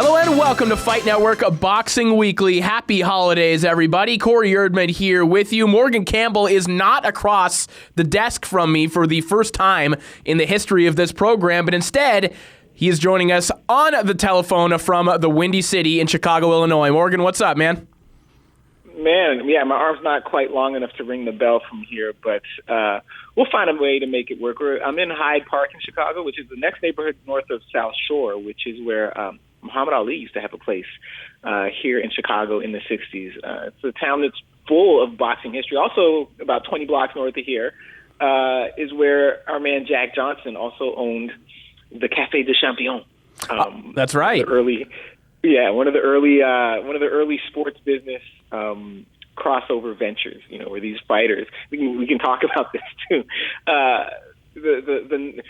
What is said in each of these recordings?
Hello and welcome to Fight Network Boxing Weekly. Happy holidays, everybody. Corey Erdman here with you. Morgan Campbell is not across the desk from me for the first time in the history of this program, but instead, he is joining us on the telephone from the Windy City in Chicago, Illinois. Morgan, what's up, man? Man, yeah, my arm's not quite long enough to ring the bell from here, but we'll find a way to make it work. I'm in Hyde Park in Chicago, which is the next neighborhood north of South Shore, which is where Muhammad Ali used to have a place here in Chicago in the 60s. It's a town that's full of boxing history. Also, about 20 blocks north of here is where our man Jack Johnson also owned the Café de Champion. That's right. One of the early sports business crossover ventures. You know, where these fighters. We can talk about this too. The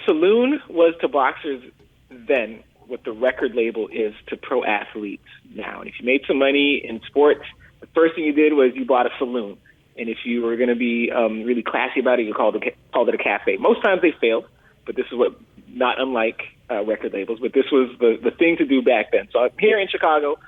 saloon was to boxers then what the record label is to pro athletes now. And if you made some money in sports, the first thing you did was you bought a saloon. And if you were going to be really classy about it, you called it a cafe. Most times they failed, but this is what, not unlike record labels, but this was the thing to do back then. So I'm here in Chicago,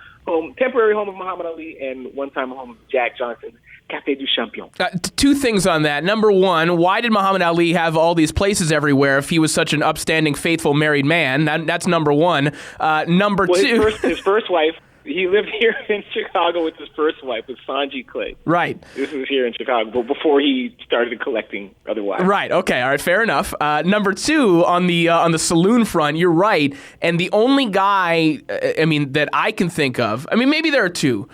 temporary home of Muhammad Ali and one-time home of Jack Johnson, Café du Champion. Two things on that. Number one, why did Muhammad Ali have all these places everywhere if he was such an upstanding, faithful married man? That's number one. Number two. His first wife, he lived here in Chicago with his first wife, with Sanji Clay. Right. This was here in Chicago, but before he started collecting other wives. Right. Okay. All right. Fair enough. Number two, on the saloon front, you're right. And the only guy, that I can think of, maybe there are two.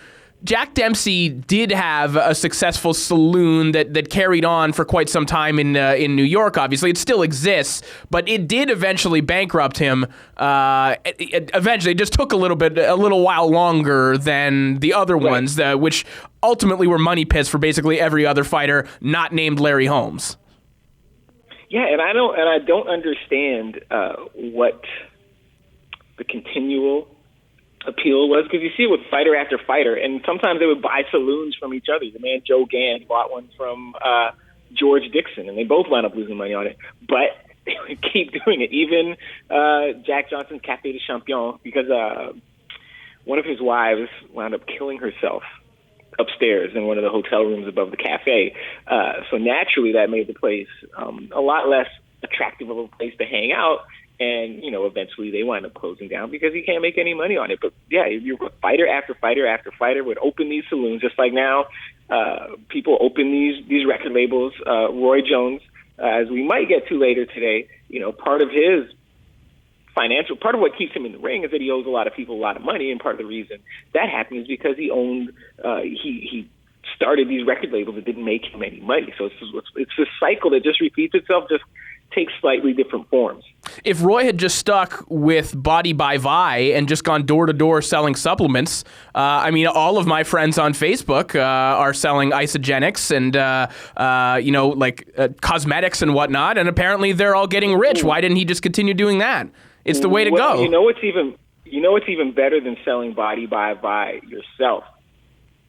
Jack Dempsey did have a successful saloon that carried on for quite some time in New York. Obviously, it still exists, but it did eventually bankrupt him. Eventually, it just took a little while longer than the other ones, which ultimately were money pits for basically every other fighter not named Larry Holmes. Yeah, and I don't understand what the continual appeal was, because you see it with fighter after fighter, and sometimes they would buy saloons from each other. The man Joe Gant bought one from George Dixon, and they both wound up losing money on it, but they would keep doing it. Even Jack Johnson's Café de Champion, because one of his wives wound up killing herself upstairs in one of the hotel rooms above the cafe. So naturally that made the place a lot less attractive of a place to hang out. And, eventually they wind up closing down because you can't make any money on it. But, yeah, fighter after fighter after fighter would open these saloons, just like now people open these record labels. Roy Jones, as we might get to later today, part of what keeps him in the ring is that he owes a lot of people a lot of money. And part of the reason that happened is because he owned he started these record labels that didn't make him any money. So it's this cycle that just repeats itself, just takes slightly different forms. If Roy had just stuck with Body by Vi and just gone door to door selling supplements, all of my friends on Facebook are selling isogenics and cosmetics and whatnot, and apparently they're all getting rich. Why didn't he just continue doing that? It's the way to go. You know what's even better than selling Body by Vi yourself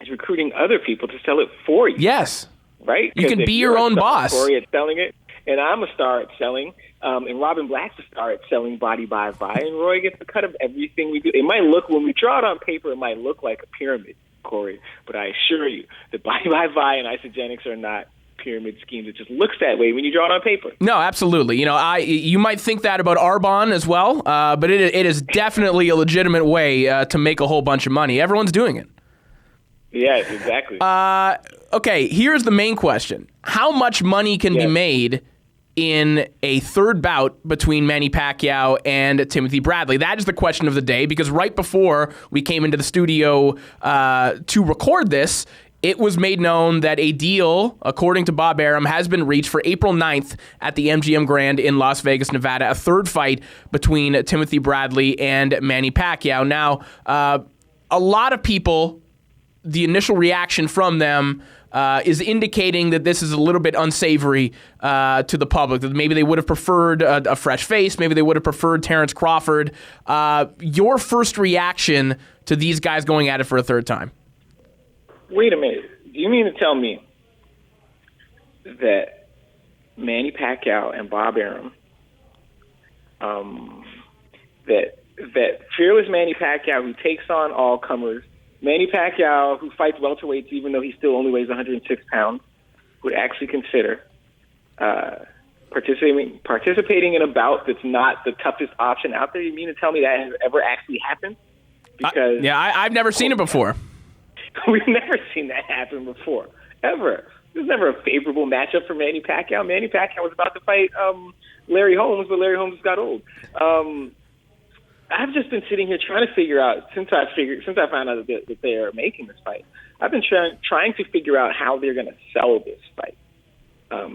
is recruiting other people to sell it for you. Yes. Right? You can be your own boss. Corey at selling it. And I'm a star at selling, and Robin Black's a star at selling Body by Vi, and Roy gets a cut of everything we do. It might look, when we draw it on paper, it might look like a pyramid, Corey, but I assure you that Body by Vi and isogenics are not pyramid schemes. It just looks that way when you draw it on paper. No, absolutely. You might think that about Arbonne as well, but it is definitely a legitimate way to make a whole bunch of money. Everyone's doing it. Yes, exactly. Okay, here's the main question. How much money can be made in a third bout between Manny Pacquiao and Timothy Bradley? That is the question of the day, because right before we came into the studio to record this, it was made known that a deal, according to Bob Arum, has been reached for April 9th at the MGM Grand in Las Vegas, Nevada, a third fight between Timothy Bradley and Manny Pacquiao. Now, a lot of people, the initial reaction from them is indicating that this is a little bit unsavory to the public, that maybe they would have preferred a fresh face, maybe they would have preferred Terrence Crawford. Your first reaction to these guys going at it for a third time? Wait a minute. Do you mean to tell me that Manny Pacquiao and Bob Arum, that that fearless Manny Pacquiao who takes on all comers, Manny Pacquiao who fights welterweights even though he still only weighs 106 pounds, would actually consider participating in a bout that's not the toughest option out there? You mean to tell me that has ever actually happened? Because I've never seen it before. We've never seen that happen before, ever. There's never a favorable matchup for Manny Pacquiao. Manny Pacquiao was about to fight Larry Holmes, but Larry Holmes got old. I've just been sitting here trying to figure out, since I found out that they are making this fight, I've been trying to figure out how they're going to sell this fight,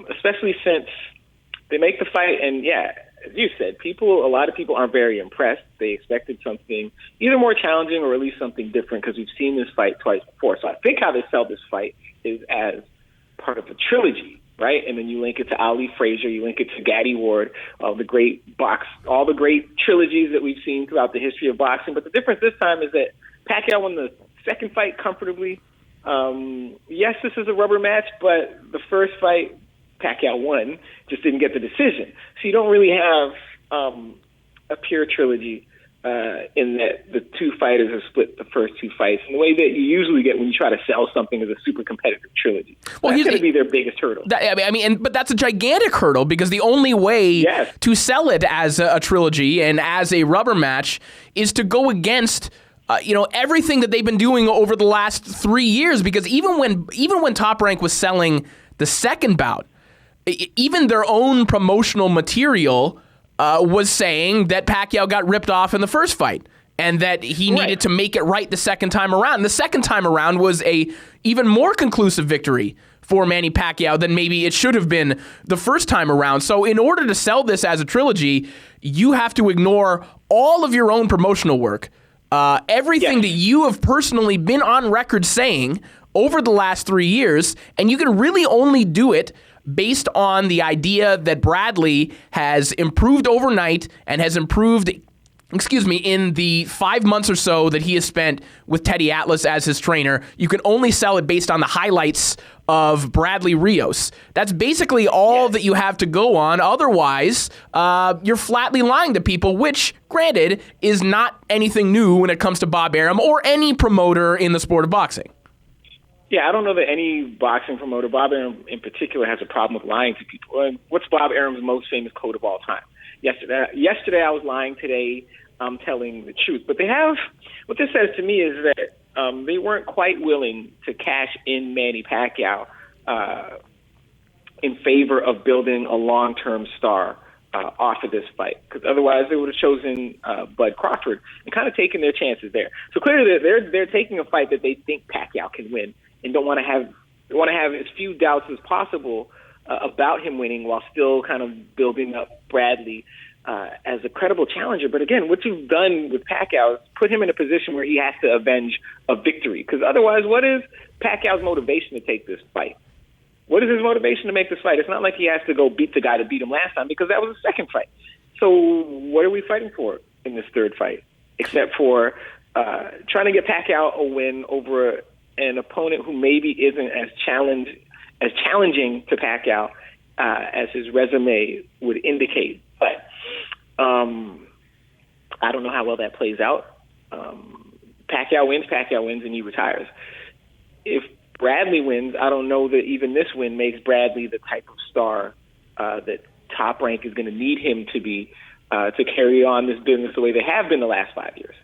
especially since they make the fight, and as you said, a lot of people aren't very impressed. They expected something either more challenging or at least something different because we've seen this fight twice before. So I think how they sell this fight is as part of a trilogy, right? And then you link it to Ali Frazier, you link it to Gatti Ward, all the great trilogies that we've seen throughout the history of boxing. But the difference this time is that Pacquiao won the second fight comfortably. Yes, this is a rubber match, but the first fight Pacquiao won, just didn't get the decision. So you don't really have a pure trilogy in that the two fighters have split the first two fights in the way that you usually get when you try to sell something as a super competitive trilogy. Well, that's going to be their biggest hurdle. But that's a gigantic hurdle because the only way to sell it as a trilogy and as a rubber match is to go against everything that they've been doing over the last 3 years. Because even when Top Rank was selling the second bout, even their own promotional material was saying that Pacquiao got ripped off in the first fight and that he needed to make it right the second time around. The second time around was a even more conclusive victory for Manny Pacquiao than maybe it should have been the first time around. So in order to sell this as a trilogy, you have to ignore all of your own promotional work, everything that you have personally been on record saying over the last 3 years, and you can really only do it based on the idea that Bradley has improved overnight and has improved, in the 5 months or so that he has spent with Teddy Atlas as his trainer. You can only sell it based on the highlights of Bradley Rios. That's basically all that you have to go on. Otherwise, you're flatly lying to people, which, granted, is not anything new when it comes to Bob Arum or any promoter in the sport of boxing. Yeah, I don't know that any boxing promoter, Bob Arum in particular, has a problem with lying to people. And what's Bob Arum's most famous quote of all time? Yesterday I was lying, today I'm telling the truth. But what this says to me is that they weren't quite willing to cash in Manny Pacquiao in favor of building a long-term star off of this fight, because otherwise they would have chosen Bud Crawford and kind of taken their chances there. So clearly they're taking a fight that they think Pacquiao can win and want to have as few doubts as possible about him winning, while still kind of building up Bradley as a credible challenger. But again, what you've done with Pacquiao is put him in a position where he has to avenge a victory, because otherwise, what is Pacquiao's motivation to take this fight? What is his motivation to make this fight? It's not like he has to go beat the guy that beat him last time, because that was the second fight. So what are we fighting for in this third fight, except for trying to get Pacquiao a win over an opponent who maybe isn't as challenging to Pacquiao as his resume would indicate. But I don't know how well that plays out. Pacquiao wins, and he retires. If Bradley wins, I don't know that even this win makes Bradley the type of star that Top Rank is going to need him to be to carry on this business the way they have been the last 5 years.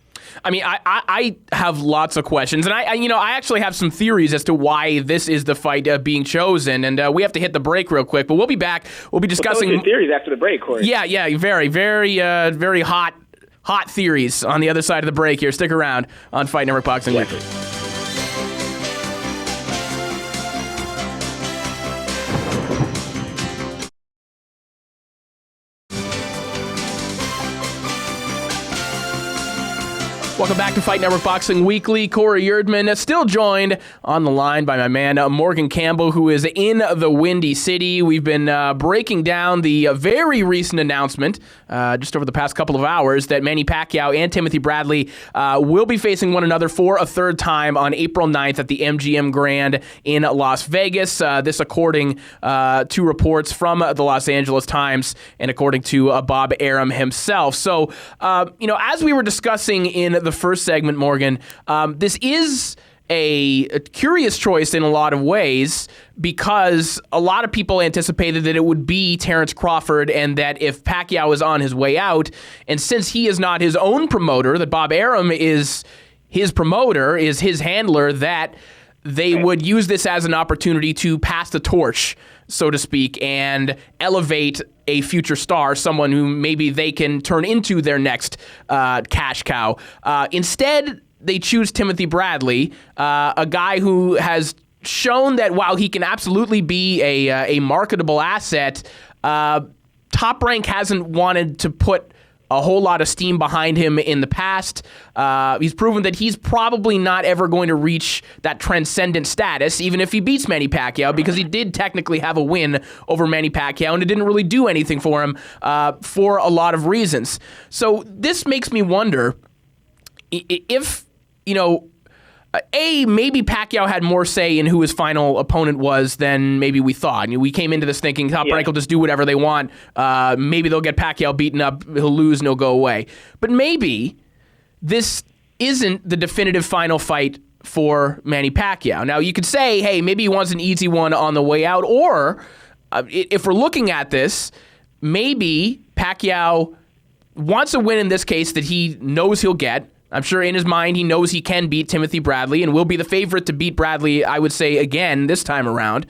I mean, I have lots of questions, and I actually have some theories as to why this is the fight being chosen, and we have to hit the break real quick, but we'll be back. We'll be discussing your theories after the break, Corey. Yeah, very, very hot theories on the other side of the break here. Stick around on Fight Network Boxing Weekly. Welcome back to Fight Network Boxing Weekly. Corey Erdman still joined on the line by my man Morgan Campbell, who is in the Windy City. We've been breaking down the very recent announcement just over the past couple of hours that Manny Pacquiao and Timothy Bradley will be facing one another for a third time on April 9th at the MGM Grand in Las Vegas. This according to reports from the Los Angeles Times and according to Bob Arum himself. So, as we were discussing in the first segment, Morgan, this is a curious choice in a lot of ways because a lot of people anticipated that it would be Terrence Crawford and that if Pacquiao is on his way out, and since he is not his own promoter, that Bob Arum is his promoter, is his handler, that they would use this as an opportunity to pass the torch, so to speak, and elevate a future star, someone who maybe they can turn into their next cash cow. Instead, they choose Timothy Bradley, a guy who has shown that while he can absolutely be a marketable asset, Top Rank hasn't wanted to put a whole lot of steam behind him in the past. He's proven that he's probably not ever going to reach that transcendent status, even if he beats Manny Pacquiao, because he did technically have a win over Manny Pacquiao, and it didn't really do anything for him for a lot of reasons. So this makes me wonder if, maybe Pacquiao had more say in who his final opponent was than maybe we thought. We came into this thinking Top Rank will just do whatever they want. Maybe they'll get Pacquiao beaten up, he'll lose, and he'll go away. But maybe this isn't the definitive final fight for Manny Pacquiao. Now, you could say, hey, maybe he wants an easy one on the way out, or if we're looking at this, maybe Pacquiao wants a win in this case that he knows he'll get. I'm sure in his mind he knows he can beat Timothy Bradley and will be the favorite to beat Bradley, I would say, again this time around.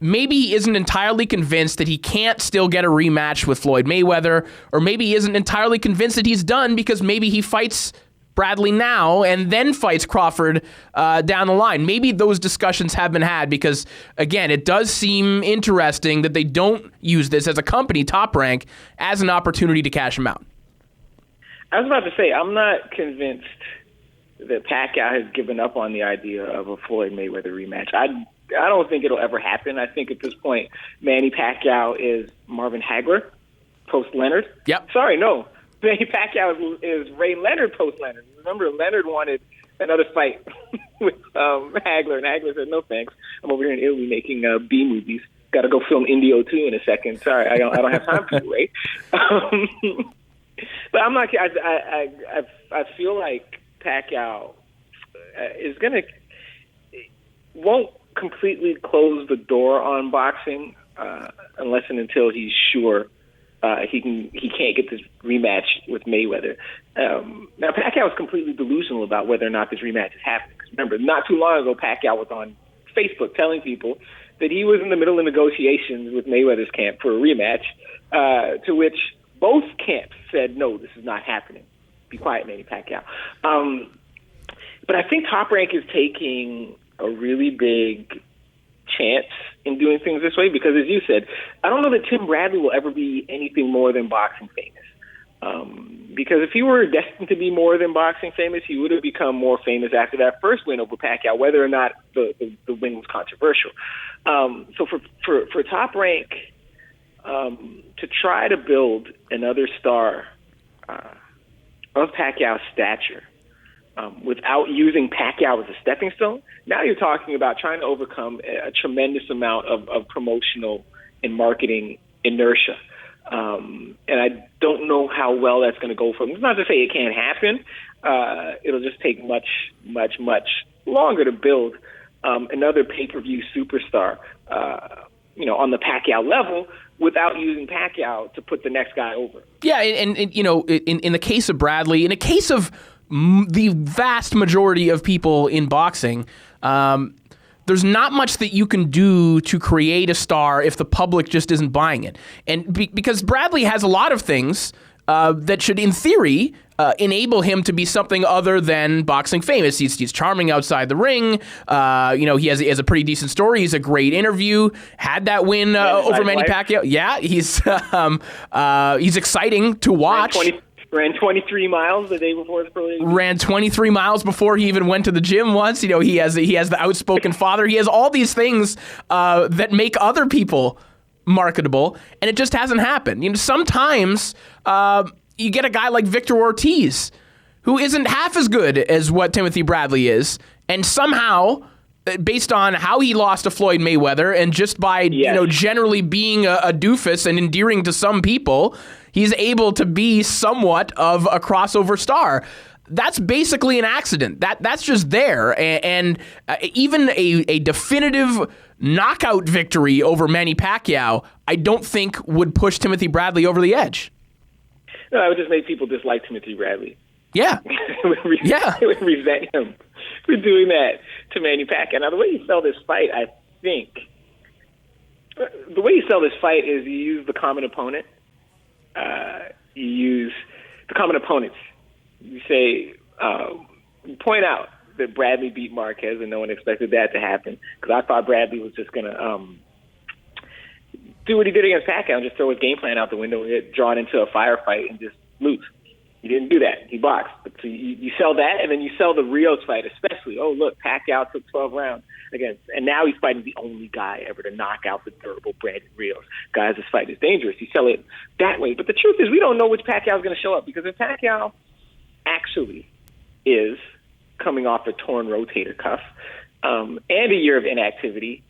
Maybe he isn't entirely convinced that he can't still get a rematch with Floyd Mayweather, or maybe he isn't entirely convinced that he's done because maybe he fights Bradley now and then fights Crawford down the line. Maybe those discussions have been had because, again, it does seem interesting that they don't use this as a company, Top Rank, as an opportunity to cash him out. I was about to say, I'm not convinced that Pacquiao has given up on the idea of a Floyd Mayweather rematch. I don't think it'll ever happen. I think at this point, Manny Pacquiao is Marvin Hagler post-Leonard. Yep. Sorry, no. Manny Pacquiao is Ray Leonard post-Leonard. Remember, Leonard wanted another fight with Hagler, and Hagler said, no thanks. I'm over here in Italy making B movies. Got to go film Indio 2 in a second. Sorry, I don't have time for you, right? But I'm not. I feel like Pacquiao won't completely close the door on boxing unless and until he's sure he can't get this rematch with Mayweather. Now Pacquiao is completely delusional about whether or not this rematch is happening. Because remember, not too long ago, Pacquiao was on Facebook telling people that he was in the middle of negotiations with Mayweather's camp for a rematch, to which both camps said, no, this is not happening. Be quiet, Manny Pacquiao. But I think Top Rank is taking a really big chance in doing things this way because, as you said, I don't know that Tim Bradley will ever be anything more than boxing famous. Because if he were destined to be more than boxing famous, he would have become more famous after that first win over Pacquiao, whether or not the win was controversial. So for Top Rank to try to build another star of Pacquiao's stature without using Pacquiao as a stepping stone, now you're talking about trying to overcome a tremendous amount of promotional and marketing inertia. And I don't know how well that's going to go for them. It's not to say it can't happen. It'll just take much, much, much longer to build another pay-per-view superstar, on the Pacquiao level without using Pacquiao to put the next guy over. Yeah, and in the case of Bradley, in a case of the vast majority of people in boxing, there's not much that you can do to create a star if the public just isn't buying it. And because Bradley has a lot of things that should, in theory, enable him to be something other than boxing famous. He's charming outside the ring. He has a pretty decent story. He's a great interview. Had that win over Manny Pacquiao. Yeah, he's exciting to watch. ran 23 miles the day before the pro debut. Ran 23 miles before he even went to the gym once. He has the outspoken father. He has all these things that make other people marketable, and it just hasn't happened. Sometimes you get a guy like Victor Ortiz, who isn't half as good as what Timothy Bradley is, and somehow, based on how he lost to Floyd Mayweather and just by generally being a doofus and endearing to some people, he's able to be somewhat of a crossover star. That's basically an accident. That's just there, and even a definitive knockout victory over Manny Pacquiao, I don't think would push Timothy Bradley over the edge. No, I would just make people dislike Timothy Bradley. Yeah. They would resent him for doing that to Manny Pacquiao. Now, the way you sell this fight, I think, the way you sell this fight is you use the common opponent. You use the common opponents. You say, point out that Bradley beat Marquez, and no one expected that to happen, because I thought Bradley was just going to do what he did against Pacquiao and just throw his game plan out the window and get drawn into a firefight and just lose. He didn't do that. He boxed. But so you sell that, and then you sell the Rios fight especially. Oh, look, Pacquiao took 12 rounds against, and now he's fighting the only guy ever to knock out the durable Brandon Rios. Guys, this fight is dangerous. You sell it that way. But the truth is, we don't know which Pacquiao is going to show up, because if Pacquiao actually is coming off a torn rotator cuff and a year of inactivity,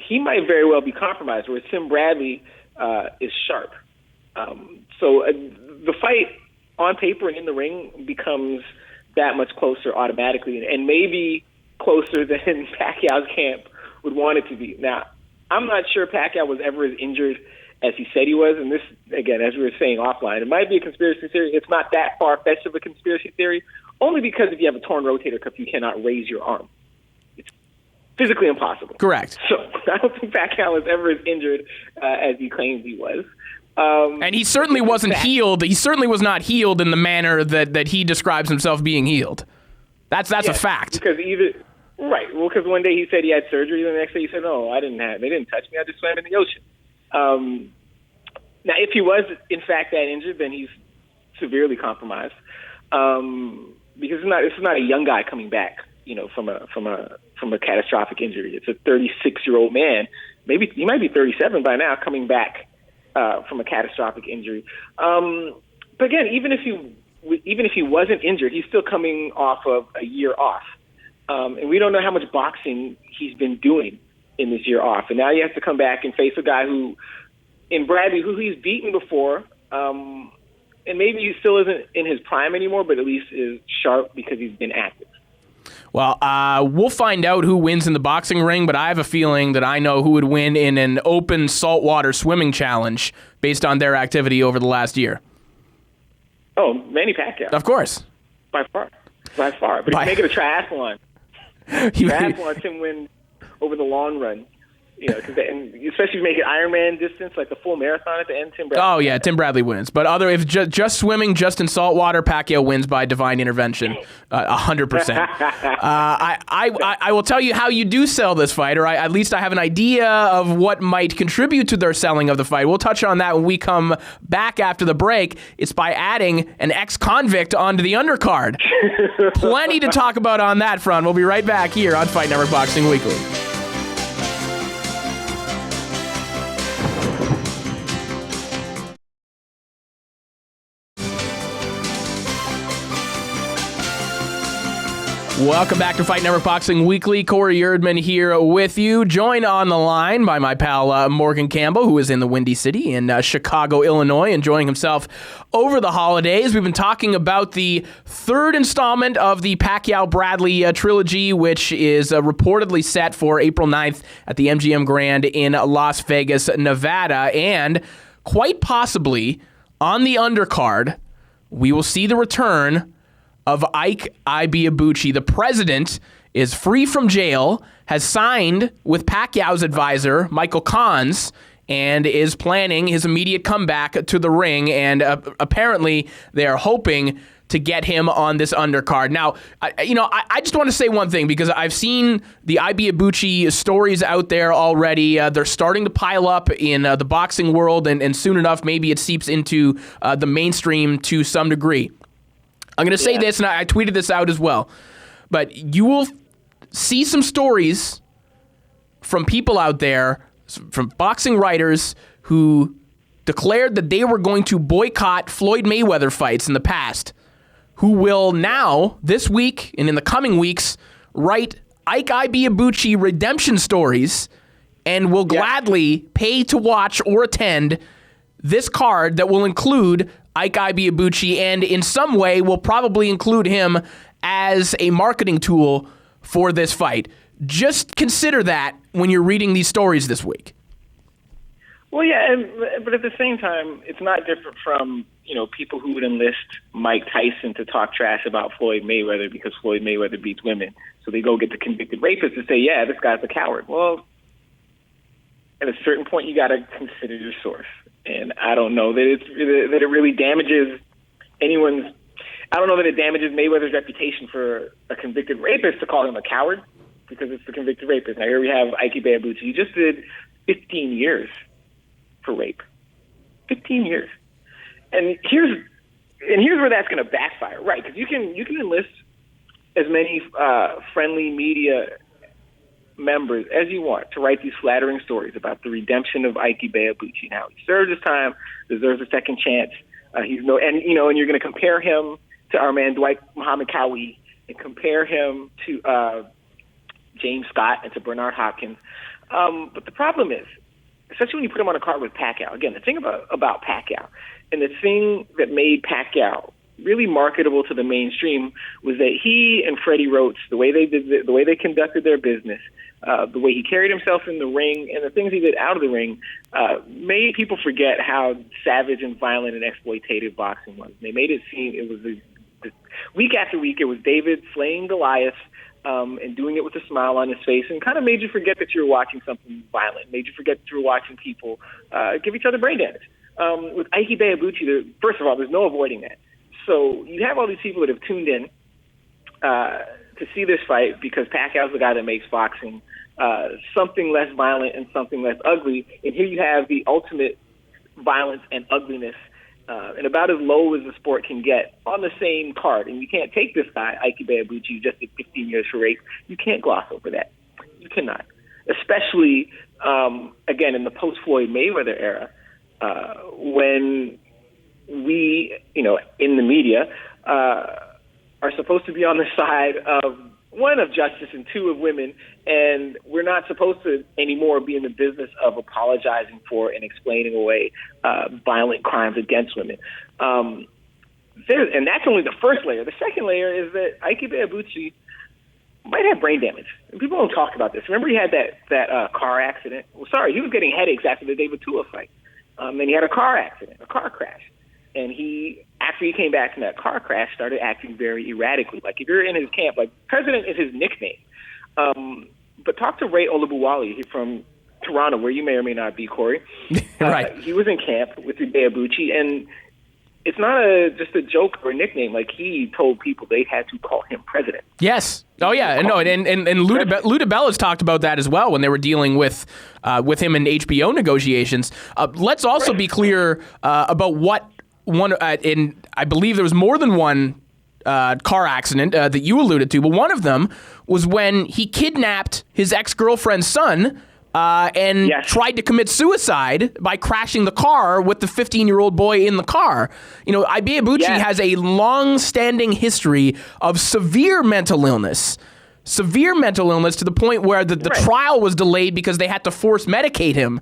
he might very well be compromised, whereas Tim Bradley is sharp. So the fight on paper and in the ring becomes that much closer automatically, and maybe closer than Pacquiao's camp would want it to be. Now, I'm not sure Pacquiao was ever as injured as he said he was, and this, again, as we were saying offline, it might be a conspiracy theory. It's not that far-fetched of a conspiracy theory, only because if you have a torn rotator cuff, you cannot raise your arm. It's physically impossible. Correct. So I don't think Pacquiao was ever as injured as he claims he was. And he certainly wasn't healed. He certainly was not healed in the manner that he describes himself being healed. That's a fact. Because because one day he said he had surgery, the next day he said, "No, they didn't touch me. I just swam in the ocean." Now, if he was in fact that injured, then he's severely compromised. Because this is not a young guy coming back, from a catastrophic injury. It's a 36-year-old man. Maybe he might be 37 by now, coming back from a catastrophic injury. But again, even if he wasn't injured, he's still coming off of a year off, and we don't know how much boxing he's been doing in this year off. And now he has to come back and face a guy who he's beaten before, and maybe he still isn't in his prime anymore, but at least is sharp because he's been active. Well, we'll find out who wins in the boxing ring, but I have a feeling that I know who would win in an open saltwater swimming challenge based on their activity over the last year. Oh, Manny Pacquiao. Of course. By far. But if you make it a triathlon, triathlon can win over the long run. And especially if you make it Ironman distance, like the full marathon at the end, Tim Bradley. Oh, yeah, Tim Bradley wins. But if just swimming, just in saltwater, Pacquiao wins by divine intervention, 100%. I will tell you how you do sell this fight, or at least I have an idea of what might contribute to their selling of the fight. We'll touch on that when we come back after the break. It's by adding an ex-convict onto the undercard. Plenty to talk about on that front. We'll be right back here on Fight Network Boxing Weekly. Welcome back to Fight Network Boxing Weekly. Corey Erdman here with you, joined on the line by my pal Morgan Campbell, who is in the Windy City in Chicago, Illinois, enjoying himself over the holidays. We've been talking about the third installment of the Pacquiao-Bradley trilogy, which is reportedly set for April 9th at the MGM Grand in Las Vegas, Nevada. And quite possibly on the undercard, we will see the return of Ike Ibeabuchi. The president is free from jail, has signed with Pacquiao's advisor, Michael Kahns, and is planning his immediate comeback to the ring. And apparently they are hoping to get him on this undercard. Now, I just want to say one thing, because I've seen the Ibeabuchi stories out there already. They're starting to pile up in the boxing world, and soon enough, maybe it seeps into the mainstream to some degree. I'm going to say this, and I tweeted this out as well, but you will see some stories from people out there, from boxing writers who declared that they were going to boycott Floyd Mayweather fights in the past, who will now, this week and in the coming weeks, write Ike Ibeabuchi redemption stories and will gladly pay to watch or attend this card that will include Ike Ibeabuchi, and in some way will probably include him as a marketing tool for this fight. Just consider that when you're reading these stories this week. Well, yeah, but at the same time, it's not different from, people who would enlist Mike Tyson to talk trash about Floyd Mayweather because Floyd Mayweather beats women. So they go get the convicted rapist to say, yeah, this guy's a coward. Well, at a certain point, you got to consider your source. And I don't know that it really damages anyone's. I don't know that it damages Mayweather's reputation for a convicted rapist to call him a coward, because it's the convicted rapist. Now here we have Ike Ibeabuchi. He just did 15 years for rape. 15 years. And here's where that's going to backfire, right? Because you can enlist as many friendly media members as you want to write these flattering stories about the redemption of Ike Ibeabuchi. Now he served his time, deserves a second chance. And you're going to compare him to our man Dwight Muhammad Cowie, and compare him to James Scott and to Bernard Hopkins. But the problem is, especially when you put him on a card with Pacquiao. Again, the thing about Pacquiao, and the thing that made Pacquiao really marketable to the mainstream, was that he and Freddie Roach, the way they conducted their business, the way he carried himself in the ring, and the things he did out of the ring, made people forget how savage and violent and exploitative boxing was. They made it seem it was week after week, it was David slaying Goliath, and doing it with a smile on his face, and kind of made you forget that you were watching something violent, made you forget that you were watching people give each other brain damage. With Ike Ibeabuchi, first of all, there's no avoiding that. So you have all these people that have tuned in to see this fight because Pacquiao's the guy that makes boxing something less violent and something less ugly, and here you have the ultimate violence and ugliness, and about as low as the sport can get on the same card. And you can't take this guy, Ike Ibeabuchi, who just did 15 years for rape. You can't gloss over that. You cannot. Especially, again, in the post-Floyd Mayweather era, when we, in the media, are supposed to be on the side of, one, of justice, and two, of women, and we're not supposed to anymore be in the business of apologizing for and explaining away violent crimes against women. And that's only the first layer. The second layer is that Ike Ibeabuchi might have brain damage. And people don't talk about this. Remember he had that car accident? Well, sorry, he was getting headaches after the David Tua fight. And he had a car accident, a car crash. And after he came back from that car crash, started acting very erratically. Like, if you're in his camp, like, President is his nickname. But talk to Ray Olabuwale from Toronto, where you may or may not be, Corey. Right. He was in camp with Ibeabuchi, and it's not just a joke or a nickname. Like, he told people they had to call him president. Yes. Oh, yeah. And Lou DiBella's talked about that as well when they were dealing with him in HBO negotiations. Let's also be clear about what one, and I believe there was more than one car accident that you alluded to, but one of them was when he kidnapped his ex-girlfriend's son and tried to commit suicide by crashing the car with the 15-year-old boy in the car. Ibeabuchi has a long-standing history of severe mental illness to the point where the trial was delayed because they had to force medicate him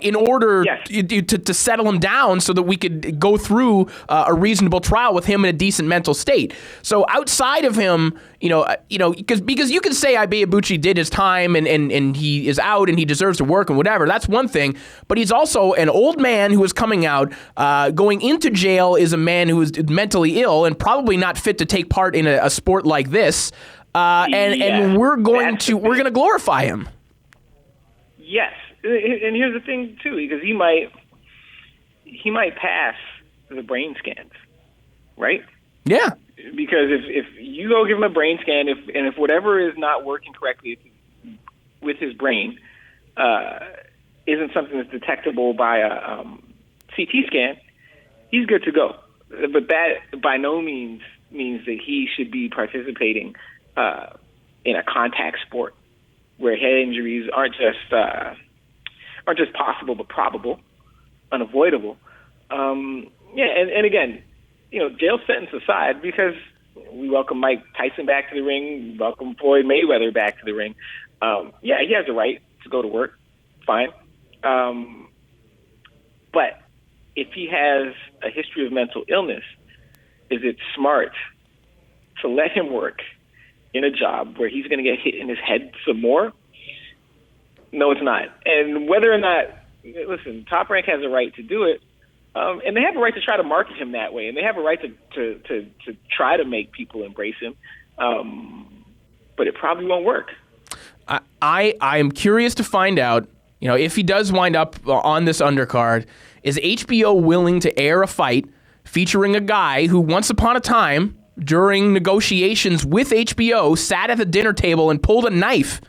in order to settle him down so that we could go through a reasonable trial with him in a decent mental state. So outside of him, because you can say Ibeabuchi did his time and he is out and he deserves to work and whatever, that's one thing, but he's also an old man who is coming out, going into jail is a man who is mentally ill and probably not fit to take part in a sport like this. And we're going to glorify him. Yes, and here's the thing too, because he might pass the brain scans, right? Yeah. Because if you go give him a brain scan, if whatever is not working correctly with his brain isn't something that's detectable by a CT scan, he's good to go. But that by no means means that he should be participating in a contact sport where head injuries aren't just possible but probable, unavoidable. And again, jail sentence aside, because we welcome Mike Tyson back to the ring, we welcome Floyd Mayweather back to the ring. He has the right to go to work, fine. But if he has a history of mental illness, is it smart to let him work in a job where he's going to get hit in his head some more? No, it's not. And whether or not, listen, Top Rank has a right to do it, and they have a right to try to market him that way, and they have a right to try to make people embrace him, but it probably won't work. I am curious to find out, if he does wind up on this undercard, is HBO willing to air a fight featuring a guy who once upon a time, during negotiations with HBO, sat at the dinner table and pulled a knife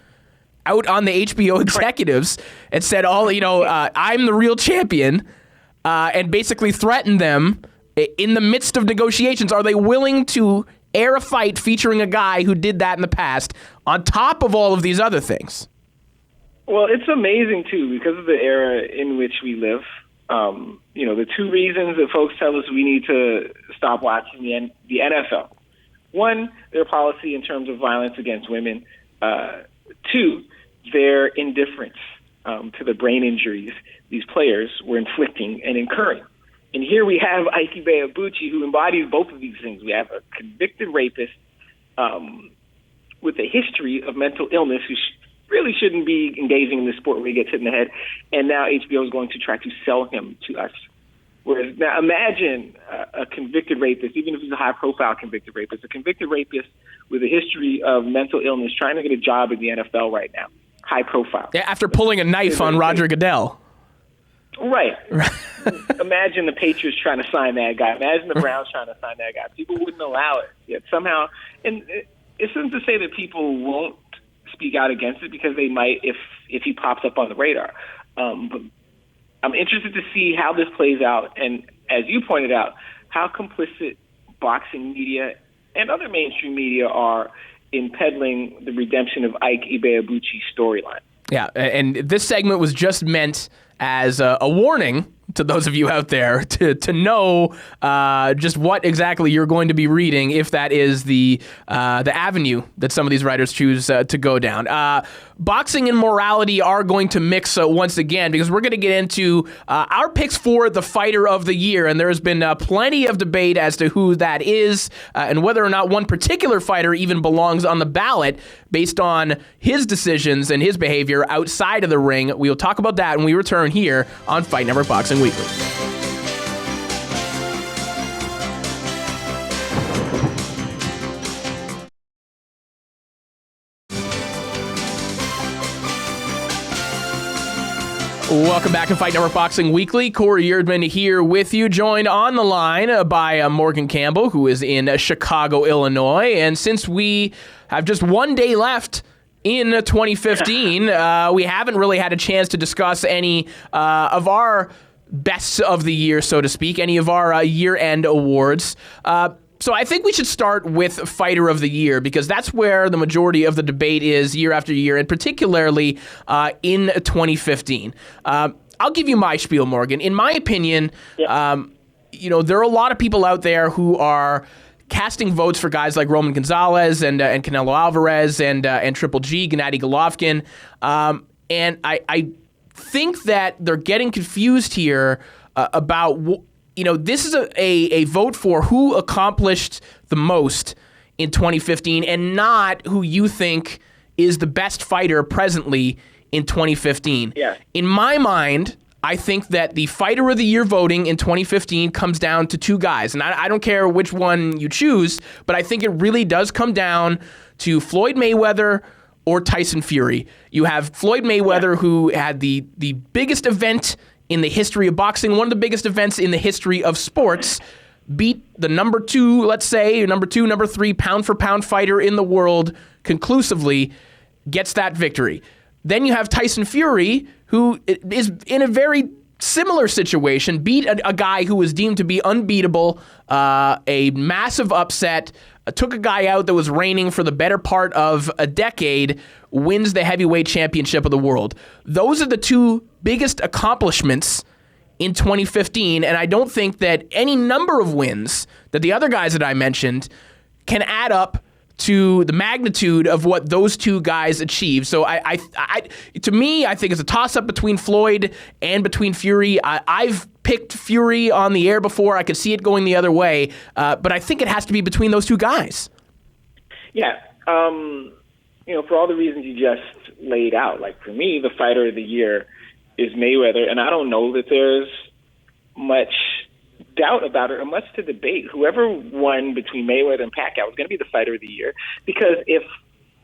out on the HBO executives and said, I'm the real champion, and basically threatened them in the midst of negotiations? Are they willing to air a fight featuring a guy who did that in the past on top of all of these other things? Well, it's amazing, too, because of the era in which we live. The two reasons that folks tell us we need to stop watching the NFL. One, their policy in terms of violence against women. Two, their indifference to the brain injuries these players were inflicting and incurring. And here we have Ike Ibeabuchi, who embodies both of these things. We have a convicted rapist with a history of mental illness who really shouldn't be engaging in this sport where he gets hit in the head. And now HBO is going to try to sell him to us. Whereas now imagine a convicted rapist, even if he's a high-profile convicted rapist, a convicted rapist with a history of mental illness trying to get a job in the NFL right now, high profile. Yeah, after pulling a knife on Roger Goodell. Right. Imagine the Patriots trying to sign that guy. Imagine the Browns trying to sign that guy. People wouldn't allow it. Yet somehow, and it isn't to say that people won't speak out against it, because they might if he pops up on the radar. But I'm interested to see how this plays out, and as you pointed out, how complicit boxing media and other mainstream media are in peddling the redemption of Ike Ibeabuchi's storyline. Yeah, and this segment was just meant as a warning to those of you out there to know just what exactly you're going to be reading if that is the avenue that some of these writers choose to go down. Boxing and morality are going to mix once again, because we're going to get into our picks for the fighter of the year, and there's been plenty of debate as to who that is and whether or not one particular fighter even belongs on the ballot based on his decisions and his behavior outside of the ring. We'll talk about that when we return here on Fight Network Boxing Weekly. Welcome back to Fight Network Boxing Weekly. Corey Erdman here with you, joined on the line by Morgan Campbell, who is in Chicago, Illinois. And since we have just one day left in 2015, we haven't really had a chance to discuss any of our best of the year, so to speak, any of our year-end awards. So I think we should start with Fighter of the Year, because that's where the majority of the debate is year after year, and particularly in 2015. I'll give you my spiel, Morgan. In my opinion, there are a lot of people out there who are casting votes for guys like Roman Gonzalez and Canelo Alvarez and Triple G, Gennady Golovkin. And I think that they're getting confused here about this is a vote for who accomplished the most in 2015 and not who you think is the best fighter presently in 2015. Yeah. In my mind, I think that the Fighter of the Year voting in 2015 comes down to two guys. And I don't care which one you choose, but I think it really does come down to Floyd Mayweather or Tyson Fury. You have Floyd Mayweather, who had the biggest event in the history of boxing, one of the biggest events in the history of sports, beat the number 2, let's say, number 2, number 3 pound-for-pound fighter in the world conclusively, gets that victory. Then you have Tyson Fury, who is in a very similar situation, beat a guy who was deemed to be unbeatable, a massive upset, took a guy out that was reigning for the better part of a decade, wins the heavyweight championship of the world. Those are the 2 biggest accomplishments in 2015, and I don't think that any number of wins that the other guys that I mentioned can add up to the magnitude of what those 2 guys achieved. So to me, I think it's a toss-up between Floyd and between Fury. I've picked Fury on the air before. I could see it going the other way, but I think it has to be between those 2 guys. Yeah. For all the reasons you just laid out, like for me, the fighter of the year is Mayweather, and I don't know that there's much doubt about it or much to debate. Whoever won between Mayweather and Pacquiao was going to be the fighter of the year, because if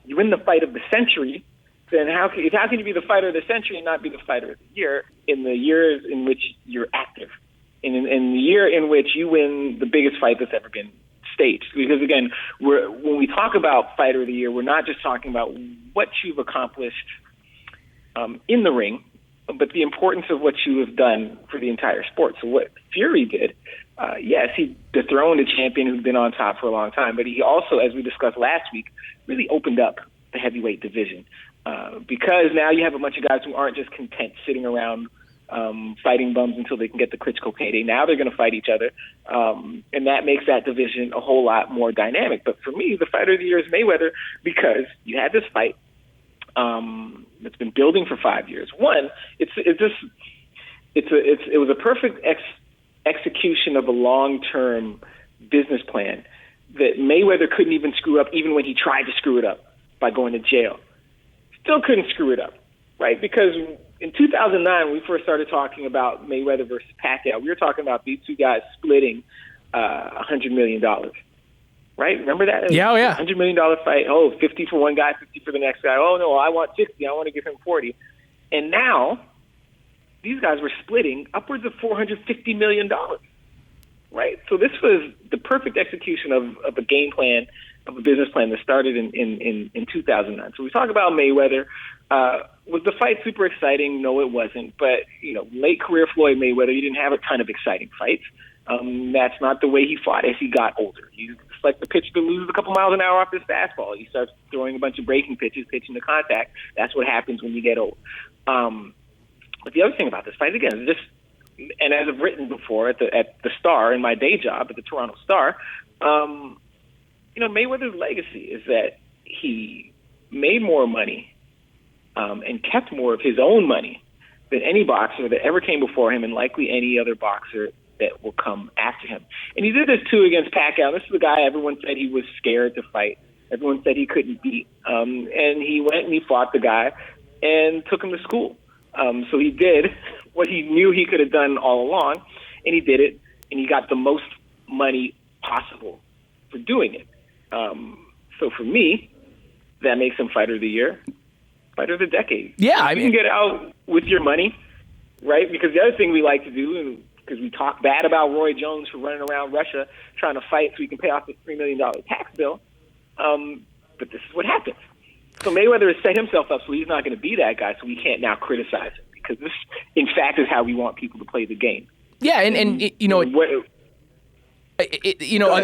you win the fight of the century, then how can you be the fighter of the century and not be the fighter of the year in the years in which you're active, in the year in which you win the biggest fight that's ever been staged? Because again, when we talk about fighter of the year, we're not just talking about what you've accomplished in the ring, but the importance of what you have done for the entire sport. So what Fury did, yes, he dethroned a champion who'd been on top for a long time, but he also, as we discussed last week, really opened up the heavyweight division, because now you have a bunch of guys who aren't just content sitting around fighting bums until they can get the Klitschko payday. Now they're going to fight each other, and that makes that division a whole lot more dynamic. But for me, the fighter of the year is Mayweather, because you had this fight that's been building for 5 years. One, it was a perfect execution of a long-term business plan that Mayweather couldn't even screw up, even when he tried to screw it up by going to jail. Still couldn't screw it up, right? Because in 2009, when we first started talking about Mayweather versus Pacquiao, we were talking about these 2 guys splitting $100 million. Right? Remember that? Yeah, oh, yeah. $100 million fight. Oh, 50 for one guy, 50 for the next guy. Oh, no, I want 60. I want to give him 40. And now these guys were splitting upwards of $450 million. Right? So this was the perfect execution of a game plan, of a business plan that started in 2009. So we talk about Mayweather. Was the fight super exciting? No, it wasn't. But, late career Floyd Mayweather, you didn't have a ton of exciting fights. That's not the way he fought as he got older. He's like the pitcher that loses a couple miles an hour off his fastball. He starts throwing a bunch of breaking pitches, pitching to contact. That's what happens when you get old. But the other thing about this fight, again, is this, and as I've written before at the Star, in my day job at the Toronto Star, Mayweather's legacy is that he made more money and kept more of his own money than any boxer that ever came before him, and likely any other boxer that will come after him. And he did this too against Pacquiao. This is the guy everyone said he was scared to fight. Everyone said he couldn't beat. And he went and he fought the guy and took him to school. So he did what he knew he could have done all along, and he did it, and he got the most money possible for doing it. So for me, that makes him fighter of the year, fighter of the decade. Yeah, you can get out with your money, right? Because the other thing we like to do, because we talk bad about Roy Jones for running around Russia trying to fight so he can pay off this $3 million tax bill. But this is what happens. So Mayweather has set himself up so he's not going to be that guy, so we can't now criticize him, because this, in fact, is how we want people to play the game. Yeah,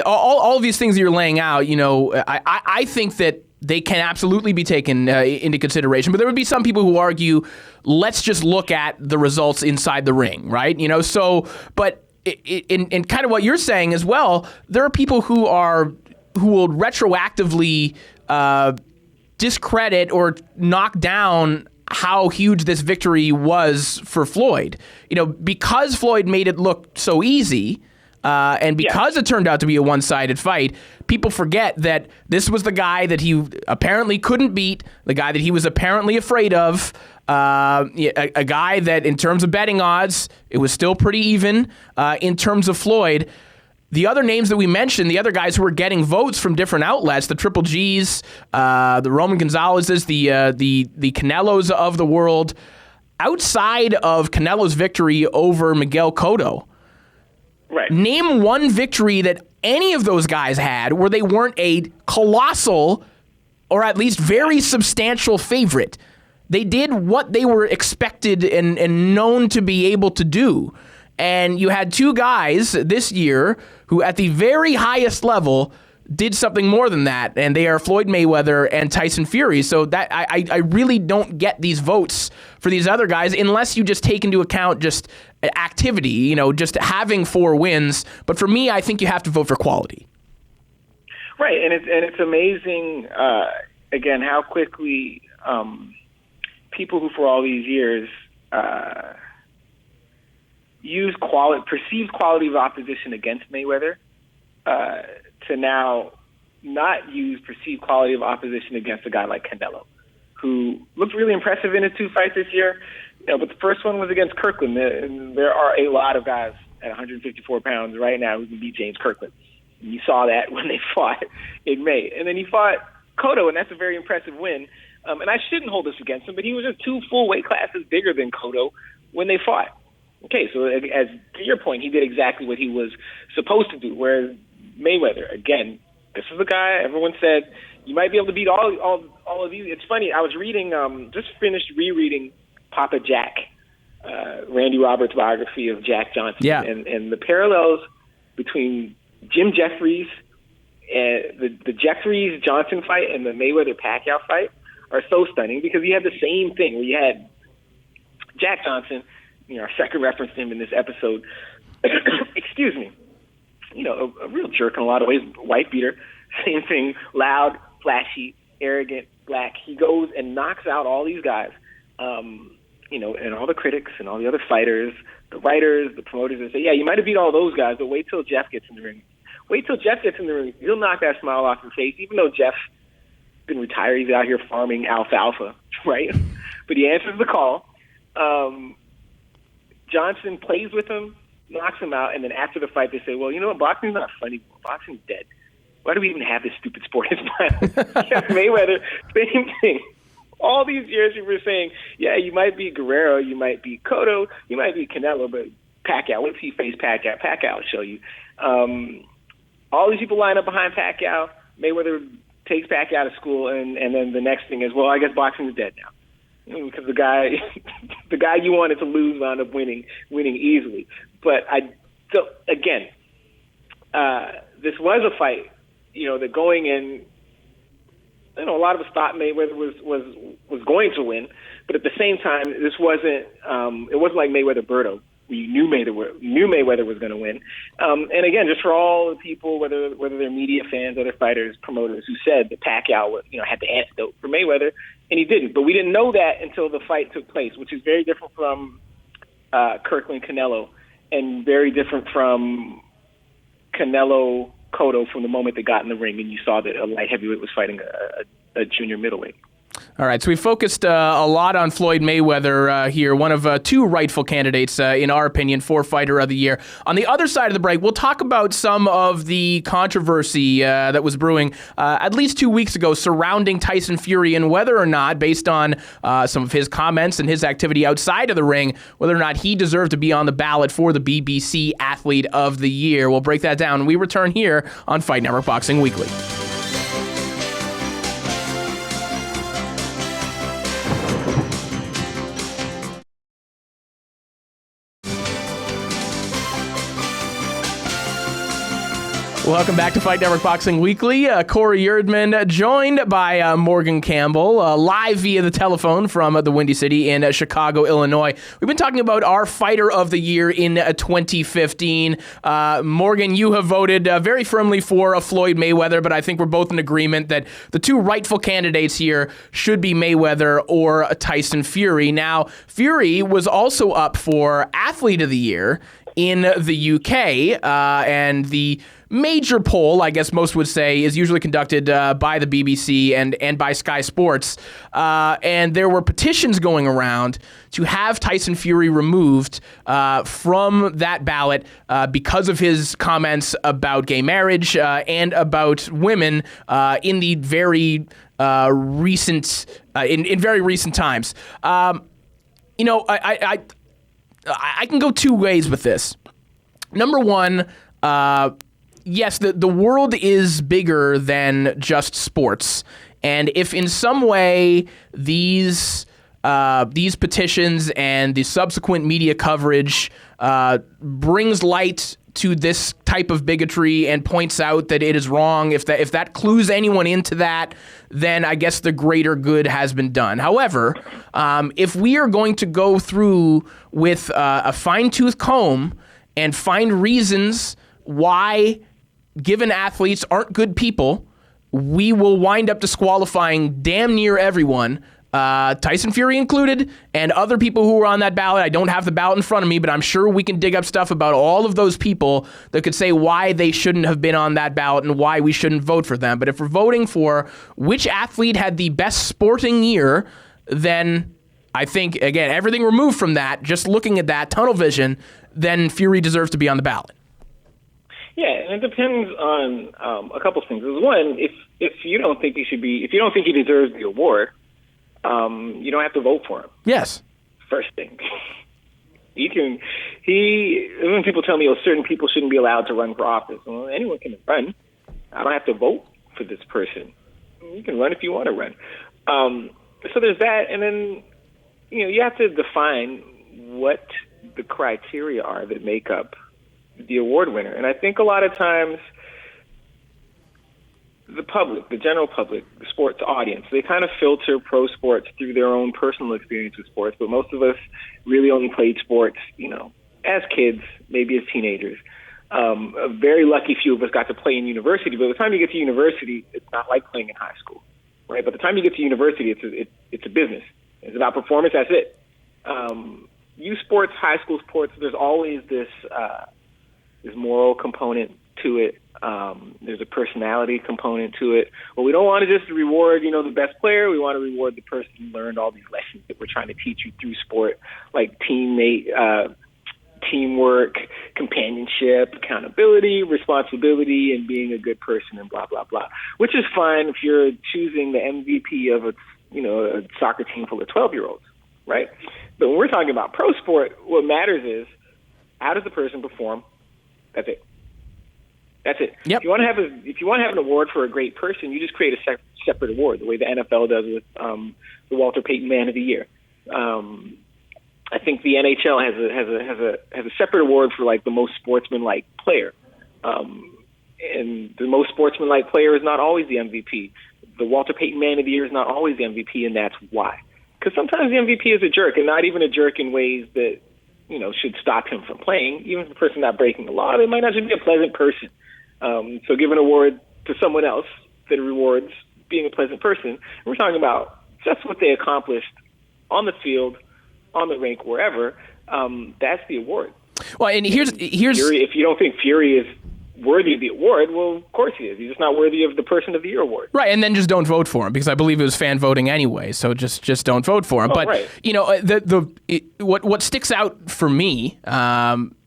all of these things that you're laying out, I think that they can absolutely be taken into consideration. But there would be some people who argue, let's just look at the results inside the ring, right? But in kind of what you're saying as well, there are people who will retroactively discredit or knock down how huge this victory was for Floyd. Because Floyd made it look so easy, and because it turned out to be a one-sided fight, people forget that this was the guy that he apparently couldn't beat, the guy that he was apparently afraid of, a guy that in terms of betting odds, it was still pretty even. In terms of Floyd, the other names that we mentioned, the other guys who were getting votes from different outlets, the Triple Gs, the Roman Gonzalez's, the Canelos of the world, outside of Canelo's victory over Miguel Cotto, Right. Name one victory that any of those guys had where they weren't a colossal or at least very substantial favorite. They did what they were expected and known to be able to do. And you had two guys this year who at the very highest level did something more than that, and they are Floyd Mayweather and Tyson Fury. So that I really don't get these votes for these other guys unless you just take into account just activity, just having 4 wins. But for me, I think you have to vote for quality. Right, and it's amazing, again, how quickly people who for all these years use perceived quality of opposition against Mayweather to now not use perceived quality of opposition against a guy like Canelo, who looked really impressive in his 2 fights this year. But the first one was against Kirkland. And there are a lot of guys at 154 pounds right now who can beat James Kirkland. And you saw that when they fought in May. And then he fought Cotto, and that's a very impressive win. And I shouldn't hold this against him, but he was just 2 full weight classes bigger than Cotto when they fought. Okay, so as to your point, he did exactly what he was supposed to do, whereas Mayweather, again, this is the guy everyone said you might be able to beat all of these. It's funny, I was reading, just finished rereading Papa Jack, Randy Roberts' biography of Jack Johnson, yeah. and the parallels between Jim Jeffries and the Jeffries-Johnson fight and the Mayweather-Pacquiao fight are so stunning because you had the same thing where you had Jack Johnson, our second reference to him in this episode, excuse me, a real jerk in a lot of ways, white beater, same thing, loud, flashy, arrogant, black. He goes and knocks out all these guys, and all the critics and all the other fighters, the writers, the promoters, and say, yeah, you might have beat all those guys, but wait till Jeff gets in the ring. Wait till Jeff gets in the ring. He'll knock that smile off your face, even though Jeff's been retired. He's out here farming alfalfa, right? But he answers the call. Johnson plays with him, knocks him out, and then after the fight, they say, well, you know what? Boxing's not fun anymore. Boxing's dead. Why do we even have this stupid sport? Yes, Mayweather, same thing. All these years you were saying, yeah, you might beat Guerrero, you might beat Cotto, you might beat Canelo, but Pacquiao, what if he faced Pacquiao? Pacquiao will show you. All these people line up behind Pacquiao. Mayweather takes Pacquiao out of school, and then the next thing is, well, I guess boxing's dead now. Because the guy you wanted to lose wound up winning easily. But again, this was a fight, that going in, a lot of us thought Mayweather was going to win, but at the same time, this wasn't. It wasn't like Mayweather-Berto. We knew Mayweather was going to win. And again, just for all the people, whether they're media fans, other fighters, promoters, who said that Pacquiao had the antidote for Mayweather, and he didn't. But we didn't know that until the fight took place, which is very different from Kirkland Canelo, and very different from Canelo Cotto from the moment they got in the ring and you saw that a light heavyweight was fighting a junior middleweight. All right, so we focused a lot on Floyd Mayweather here, one of 2 rightful candidates, in our opinion, for Fighter of the Year. On the other side of the break, we'll talk about some of the controversy that was brewing at least 2 weeks ago surrounding Tyson Fury and whether or not, based on some of his comments and his activity outside of the ring, whether or not he deserved to be on the ballot for the BBC Athlete of the Year. We'll break that down when we return here on Fight Network Boxing Weekly. Welcome back to Fight Network Boxing Weekly. Corey Erdman, joined by Morgan Campbell, live via the telephone from the Windy City in Chicago, Illinois. We've been talking about our Fighter of the Year in 2015. Morgan, you have voted very firmly for Floyd Mayweather, but I think we're both in agreement that the 2 rightful candidates here should be Mayweather or Tyson Fury. Now, Fury was also up for Athlete of the Year in the UK, and the major poll, I guess most would say, is usually conducted by the BBC and by Sky Sports. And there were petitions going around to have Tyson Fury removed from that ballot because of his comments about gay marriage and about women in the very recent in very recent times. I can go 2 ways with this. Number one, yes, the world is bigger than just sports. And if in some way these petitions and the subsequent media coverage brings light to this type of bigotry and points out that it is wrong, if that clues anyone into that, then I guess the greater good has been done. However, if we are going to go through with a fine-tooth comb and find reasons why given athletes aren't good people, we will wind up disqualifying damn near everyone, Tyson Fury included, and other people who were on that ballot. I don't have the ballot in front of me, but I'm sure we can dig up stuff about all of those people that could say why they shouldn't have been on that ballot and why we shouldn't vote for them. But if we're voting for which athlete had the best sporting year, then I think, again, everything removed from that, just looking at that tunnel vision, then Fury deserves to be on the ballot. Yeah, and it depends on a couple things. One, if you don't think he should be, if you don't think he deserves the award, you don't have to vote for him. Yes. First thing. When people tell me, certain people shouldn't be allowed to run for office. Well, anyone can run. I don't have to vote for this person. You can run if you want to run. So there's that, and then you have to define what the criteria are that make up the award winner. And I think a lot of times the public, the general public, the sports audience, they kind of filter pro sports through their own personal experience with sports. But most of us really only played sports, as kids, maybe as teenagers. A very lucky few of us got to play in university. But by the time you get to university, it's not like playing in high school, right? By the time you get to university, it's a business. It's about performance. That's it. Youth sports, high school sports, there's always this moral component to it. There's a personality component to it. Well, we don't want to just reward, the best player. We want to reward the person who learned all these lessons that we're trying to teach you through sport, like teamwork, companionship, accountability, responsibility, and being a good person, and blah, blah, blah, which is fine if you're choosing the MVP of a soccer team full of 12-year-olds, right? But when we're talking about pro sport, what matters is how does the person perform? That's it. That's it. Yep. If you want to have an award for a great person, you just create a separate award, the way the NFL does with the Walter Payton Man of the Year. I think the NHL has a separate award for like the most sportsmanlike player, and the most sportsmanlike player is not always the MVP. The Walter Payton Man of the Year is not always the MVP, and that's why. Because sometimes the MVP is a jerk, and not even a jerk in ways that should stop him from playing. Even if the person not breaking the law, they might not just be a pleasant person. So give an award to someone else that rewards being a pleasant person. We're talking about just what they accomplished on the field, on the rink, wherever. That's the award. Well, and here's Fury, if you don't think Fury is worthy of the award, well, of course he is. He's just not worthy of the Person of the Year award. Right, and then just don't vote for him, because I believe it was fan voting anyway. So just don't vote for him. Oh, but right. What sticks out for me,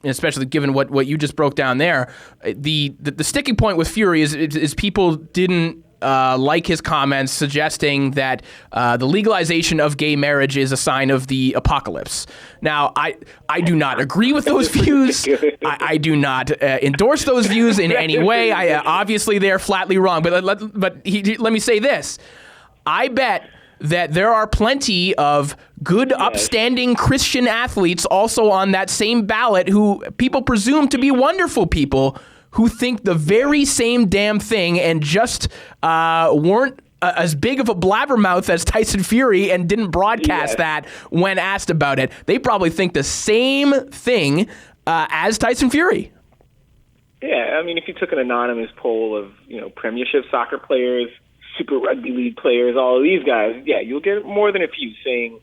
especially given what you just broke down there, the sticking point with Fury is people didn't like his comments suggesting that the legalization of gay marriage is a sign of the apocalypse. Now, I do not agree with those views. I do not endorse those views in any way. Obviously, they're flatly wrong. But let me say this. I bet that there are plenty of good, upstanding Christian athletes also on that same ballot who people presume to be wonderful people who think the very same damn thing and just weren't as big of a blabbermouth as Tyson Fury and didn't broadcast that when asked about it. They probably think the same thing as Tyson Fury. Yeah, I mean, if you took an anonymous poll of, Premiership soccer players, Super Rugby League players, all of these guys, you'll get more than a few saying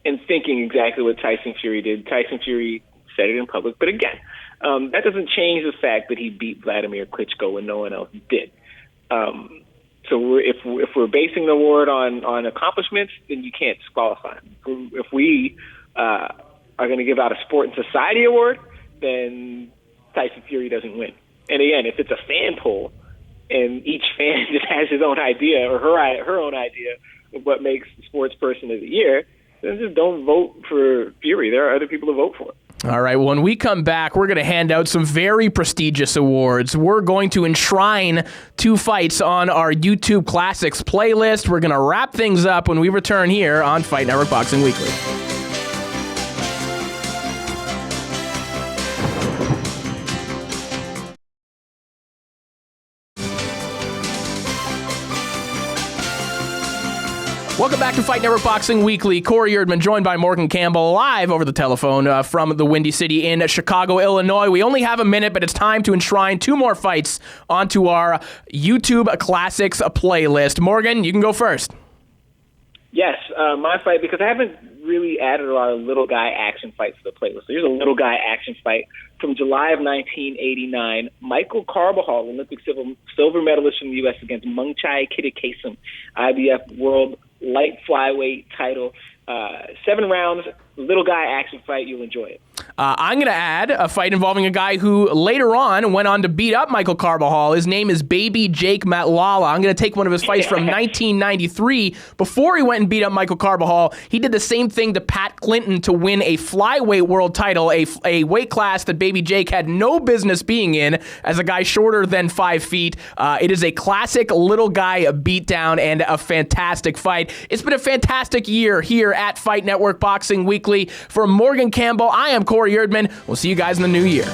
and thinking exactly what Tyson Fury did. Tyson Fury said it in public, but again, that doesn't change the fact that he beat Vladimir Klitschko when no one else did. So if we're basing the award on accomplishments, then you can't disqualify him. If we are going to give out a Sport and Society award, then Tyson Fury doesn't win. And again, if it's a fan poll and each fan just has his own idea or her own idea of what makes Sports Person of the Year, then just don't vote for Fury. There are other people to vote for. All right, when we come back, we're going to hand out some very prestigious awards. We're going to enshrine 2 fights on our YouTube Classics playlist. We're going to wrap things up when we return here on Fight Network Boxing Weekly. Welcome back to Fight Network Boxing Weekly. Corey Erdman joined by Morgan Campbell live over the telephone from the Windy City in Chicago, Illinois. We only have a minute, but it's time to enshrine 2 more fights onto our YouTube Classics playlist. Morgan, you can go first. Yes, my fight, because I haven't really added a lot of little guy action fights to the playlist. So here's a little guy action fight from July of 1989. Michael Carbajal, Olympic silver medalist from the U.S. against Mungchai Kittikesum, IBF World Light Flyweight title. 7 rounds, little guy action fight. You'll enjoy it. I'm going to add a fight involving a guy who later on went on to beat up Michael Carbajal. His name is Baby Jake Matlala. I'm going to take one of his fights from 1993. Before he went and beat up Michael Carbajal, he did the same thing to Pat Clinton to win a flyweight world title, a weight class that Baby Jake had no business being in as a guy shorter than 5 feet. It is a classic little guy beatdown and a fantastic fight. It's been a fantastic year here at Fight Network Boxing Weekly. For Morgan Campbell, I am Corey Erdman. We'll see you guys in the new year.